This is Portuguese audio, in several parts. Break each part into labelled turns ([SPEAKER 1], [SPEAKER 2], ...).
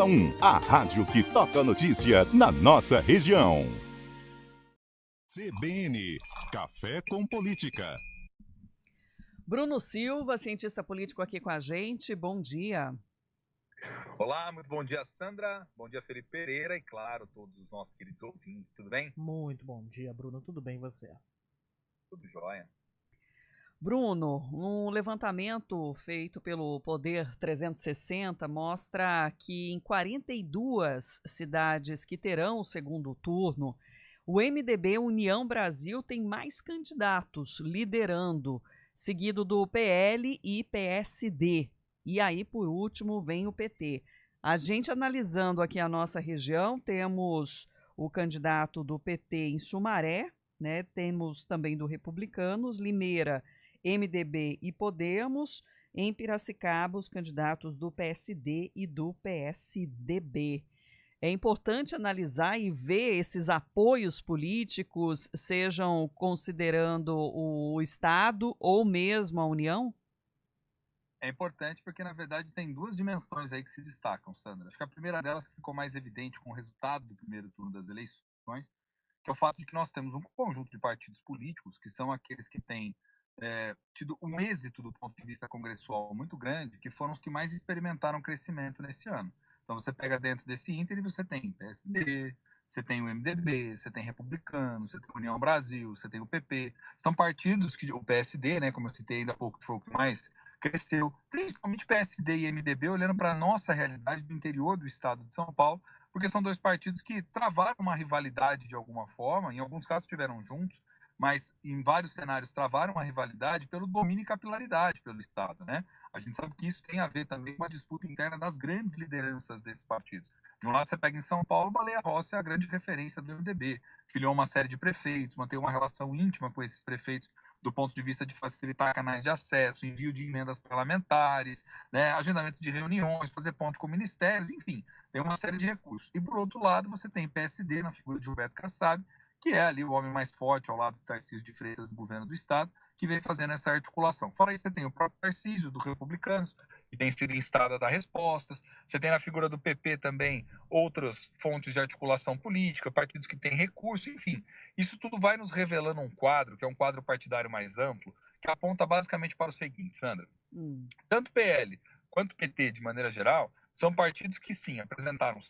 [SPEAKER 1] 1, a rádio que toca a notícia na nossa região. CBN, Café com Política.
[SPEAKER 2] Bruno Silva, cientista político aqui com a gente, bom dia.
[SPEAKER 3] Olá, muito bom dia, Sandra, bom dia, Felipe Pereira e, claro, todos os nossos queridos ouvintes, tudo bem?
[SPEAKER 4] Muito bom dia, Bruno, tudo bem e você?
[SPEAKER 3] Tudo jóia.
[SPEAKER 2] Bruno, um levantamento feito pelo Poder 360 mostra que em 42 cidades que terão o segundo turno, o MDB União Brasil tem mais candidatos liderando, seguido do PL e PSD. E aí, por último, vem o PT. A gente analisando aqui a nossa região, temos o candidato do PT em Sumaré, né? Temos também do Republicanos, Limeira, MDB e Podemos. Em Piracicaba, os candidatos do PSD e do PSDB. É importante analisar e ver esses apoios políticos, sejam considerando o Estado ou mesmo a União?
[SPEAKER 3] É importante porque, na verdade, tem duas dimensões aí que se destacam, Sandra. Acho que a primeira delas ficou mais evidente com o resultado do primeiro turno das eleições, que é o fato de que nós temos um conjunto de partidos políticos, que são aqueles que têm tido um êxito do ponto de vista congressual muito grande, que foram os que mais experimentaram crescimento nesse ano. Então você pega dentro desse ínter e você tem PSD, você tem o MDB, você tem Republicano, você tem União Brasil, você tem o PP. São partidos que o PSD, né, como eu citei ainda há pouco, foi o que mais cresceu, principalmente PSD e MDB, olhando para a nossa realidade do interior do estado de São Paulo, porque são dois partidos que travaram uma rivalidade de alguma forma, em alguns casos estiveram juntos, mas em vários cenários travaram uma rivalidade pelo domínio e capilaridade pelo Estado, né? A gente sabe que isso tem a ver também com a disputa interna das grandes lideranças desses partidos. De um lado, você pega em São Paulo, Baleia Rossi é a grande referência do MDB, filiou uma série de prefeitos, mantém uma relação íntima com esses prefeitos do ponto de vista de facilitar canais de acesso, envio de emendas parlamentares, né, agendamento de reuniões, fazer ponte com ministérios, enfim, tem uma série de recursos. E, por outro lado, você tem PSD, na figura de Gilberto Kassab, que é ali o homem mais forte ao lado do Tarcísio de Freitas, do governo do Estado, que vem fazendo essa articulação. Fora isso, você tem o próprio Tarcísio, do Republicanos, que tem sido instado a dar respostas. Você tem na figura do PP também outras fontes de articulação política, partidos que têm recurso, enfim. Isso tudo vai nos revelando um quadro, que é um quadro partidário mais amplo, que aponta basicamente para o seguinte, Sandra. Tanto PL quanto PT, de maneira geral, são partidos que, sim, apresentaram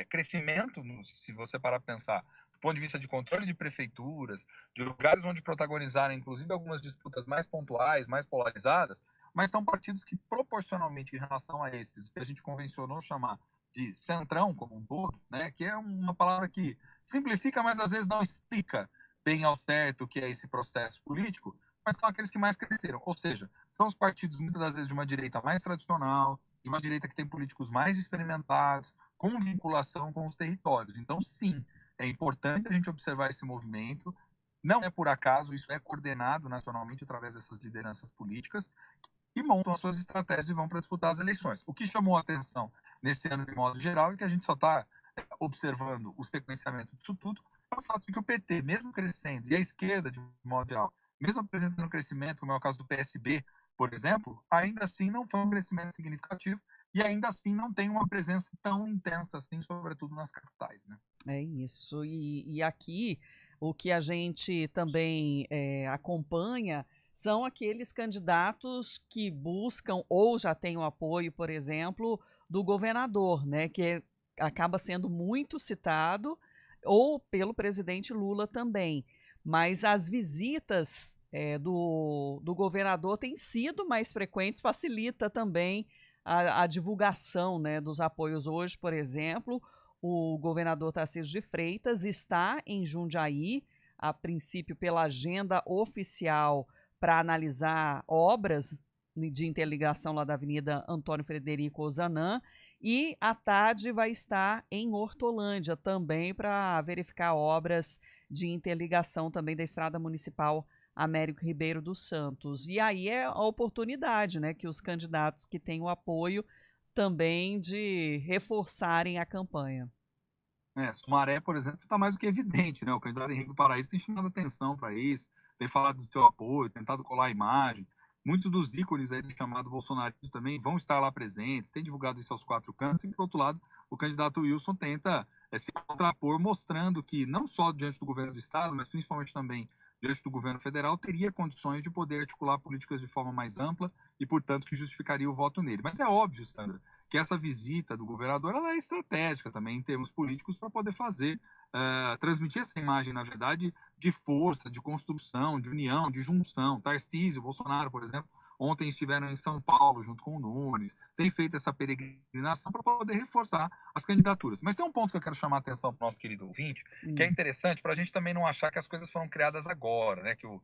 [SPEAKER 3] crescimento, se você parar para pensar, do ponto de vista de controle de prefeituras, de lugares onde protagonizaram, inclusive, algumas disputas mais pontuais, mais polarizadas, mas são partidos que, proporcionalmente, em relação a esses, que a gente convencionou chamar de centrão como um todo, né, que é uma palavra que simplifica, mas às vezes não explica bem ao certo o que é esse processo político, mas são aqueles que mais cresceram. Ou seja, são os partidos, muitas das vezes, de uma direita mais tradicional, de uma direita que tem políticos mais experimentados, com vinculação com os territórios. Então, sim, é importante a gente observar esse movimento. Não é por acaso, isso é coordenado nacionalmente através dessas lideranças políticas que montam as suas estratégias e vão para disputar as eleições. O que chamou a atenção nesse ano, de modo geral, é que a gente só está observando o sequenciamento disso tudo, é o fato de que o PT, mesmo crescendo, e a esquerda, de modo geral, mesmo apresentando crescimento, como é o caso do PSB, por exemplo, ainda assim não foi um crescimento significativo e ainda assim não tem uma presença tão intensa assim, sobretudo nas capitais, né?
[SPEAKER 2] É isso. E aqui o que a gente também acompanha são aqueles candidatos que buscam ou já têm o apoio, por exemplo, do governador, né, que acaba sendo muito citado, ou pelo presidente Lula também. Mas as visitas do governador têm sido mais frequentes, facilita também a divulgação, né, dos apoios. Hoje, por exemplo, o governador Tarcísio de Freitas está em Jundiaí, a princípio pela agenda oficial para analisar obras de interligação lá da Avenida Antônio Frederico Ozanam, e à tarde vai estar em Hortolândia também para verificar obras de interligação também da Estrada Municipal Américo Ribeiro dos Santos. E aí é a oportunidade, né, que os candidatos que têm o apoio também de reforçarem a campanha.
[SPEAKER 3] Sumaré, por exemplo, está mais do que evidente, né? O candidato Henrique do Paraíso tem chamado atenção para isso, tem falado do seu apoio, tentado colar a imagem. Muitos dos ícones aí do chamado bolsonarismo também vão estar lá presentes, tem divulgado isso aos quatro cantos, e, por outro lado, o candidato Wilson tenta se contrapor, mostrando que não só diante do governo do Estado, mas principalmente também diante do governo federal, teria condições de poder articular políticas de forma mais ampla e, portanto, que justificaria o voto nele. Mas é óbvio, Sandra, que essa visita do governador ela é estratégica também em termos políticos para poder fazer, transmitir essa imagem, na verdade, de força, de construção, de união, de junção. Tarcísio, Bolsonaro, por exemplo, ontem estiveram em São Paulo junto com o Nunes, tem feito essa peregrinação para poder reforçar as candidaturas. Mas tem um ponto que eu quero chamar a atenção para o nosso querido ouvinte, que é interessante para a gente também não achar que as coisas foram criadas agora, né? Que o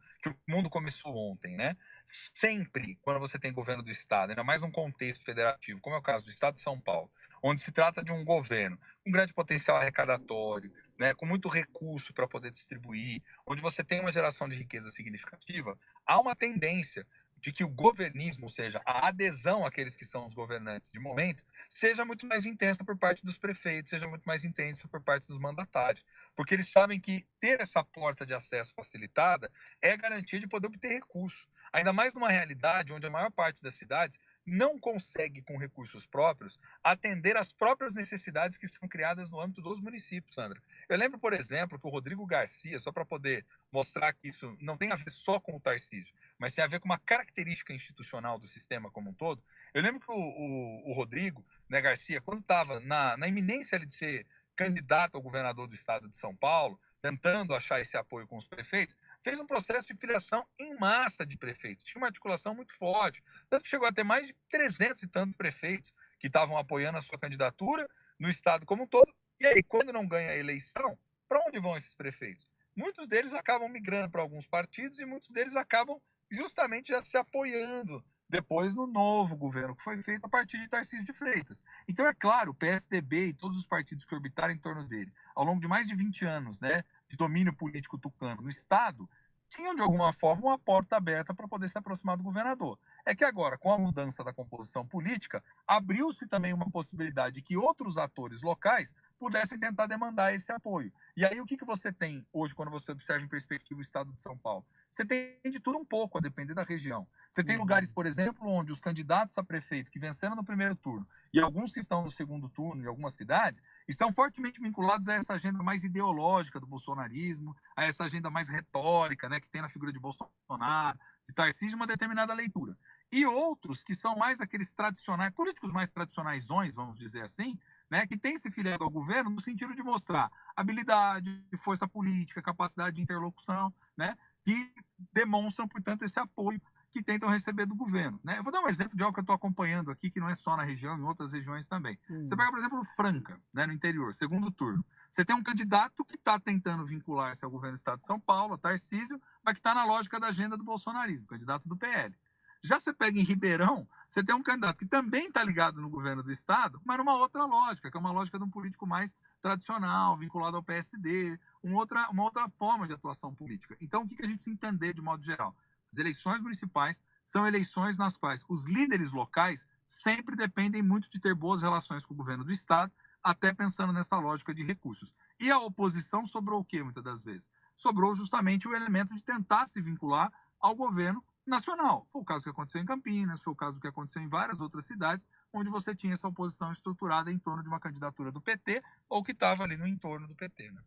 [SPEAKER 3] mundo começou ontem, né? Sempre, quando você tem governo do Estado, ainda mais num contexto federativo, como é o caso do Estado de São Paulo, onde se trata de um governo com grande potencial arrecadatório, né, com muito recurso para poder distribuir, onde você tem uma geração de riqueza significativa, há uma tendência de que o governismo, ou seja, a adesão àqueles que são os governantes de momento, seja muito mais intensa por parte dos prefeitos, seja muito mais intensa por parte dos mandatários, porque eles sabem que ter essa porta de acesso facilitada é garantia de poder obter recursos. Ainda mais numa realidade onde a maior parte das cidades não consegue, com recursos próprios, atender às próprias necessidades que são criadas no âmbito dos municípios, Sandra. Eu lembro, por exemplo, que o Rodrigo Garcia, só para poder mostrar que isso não tem a ver só com o Tarcísio, mas tem a ver com uma característica institucional do sistema como um todo. Eu lembro que o Rodrigo, né, Garcia, quando estava na iminência de ser candidato ao governador do estado de São Paulo, tentando achar esse apoio com os prefeitos, fez um processo de filiação em massa de prefeitos. Tinha uma articulação muito forte. Tanto que chegou a ter mais de 300 e tantos prefeitos que estavam apoiando a sua candidatura no estado como um todo. E aí, quando não ganha a eleição, para onde vão esses prefeitos? Muitos deles acabam migrando para alguns partidos e muitos deles acabam justamente já se apoiando depois no novo governo que foi feito a partir de Tarcísio de Freitas. Então, é claro, o PSDB e todos os partidos que orbitaram em torno dele, ao longo de mais de 20 anos, né, de domínio político tucano no Estado, tinham, de alguma forma, uma porta aberta para poder se aproximar do governador. É que agora, com a mudança da composição política, abriu-se também uma possibilidade de que outros atores locais pudessem tentar demandar esse apoio. E aí, o que você tem hoje, quando você observa em perspectiva o estado de São Paulo? Você tem de tudo um pouco, a depender da região. Você tem lugares, por exemplo, onde os candidatos a prefeito que venceram no primeiro turno e alguns que estão no segundo turno em algumas cidades, estão fortemente vinculados a essa agenda mais ideológica do bolsonarismo, a essa agenda mais retórica, né, que tem na figura de Bolsonaro, de Tarcísio, uma determinada leitura. E outros que são mais aqueles tradicionais, políticos mais tradicionaisões, vamos dizer assim, né, que têm se filiado ao governo no sentido de mostrar habilidade, força política, capacidade de interlocução, né, que demonstram, portanto, esse apoio que tentam receber do governo. Né? Eu vou dar um exemplo de algo que eu estou acompanhando aqui, que não é só na região, em outras regiões também. Você pega, por exemplo, Franca, né, no interior, segundo turno. Você tem um candidato que está tentando vincular-se ao governo do estado de São Paulo, Tarcísio, mas que está na lógica da agenda do bolsonarismo, candidato do PL. Já você pega em Ribeirão, você tem um candidato que também está ligado no governo do estado, mas numa outra lógica, que é uma lógica de um político mais tradicional, vinculado ao PSD, uma outra forma de atuação política. Então, o que a gente tem que entender de modo geral? As eleições municipais são eleições nas quais os líderes locais sempre dependem muito de ter boas relações com o governo do estado, até pensando nessa lógica de recursos. E a oposição sobrou o quê, muitas das vezes? Sobrou justamente o elemento de tentar se vincular ao governo nacional. Foi o caso que aconteceu em Campinas, foi o caso que aconteceu em várias outras cidades, onde você tinha essa oposição estruturada em torno de uma candidatura do PT ou que estava ali no entorno do PT. Né?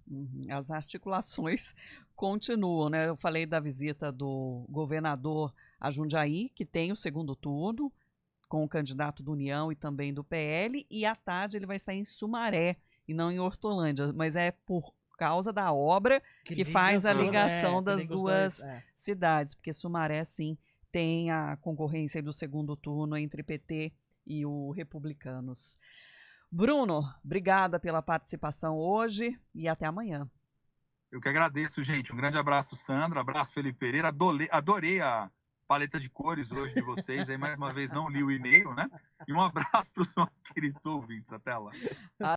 [SPEAKER 2] As articulações continuam, né? Eu falei da visita do governador a Jundiaí, que tem o segundo turno, com o candidato do União e também do PL, e à tarde ele vai estar em Sumaré e não em Hortolândia, mas é por causa da obra que faz a ligação das duas cidades, porque Sumaré, sim, tem a concorrência do segundo turno entre PT e o Republicanos. Bruno, obrigada pela participação hoje e até amanhã.
[SPEAKER 3] Eu que agradeço, gente. Um grande abraço, Sandra. Abraço, Felipe Pereira. Adorei a paleta de cores hoje de vocês. Aí, mais uma vez, não li o e-mail, né? E um abraço para os nossos queridos ouvintes. Até lá.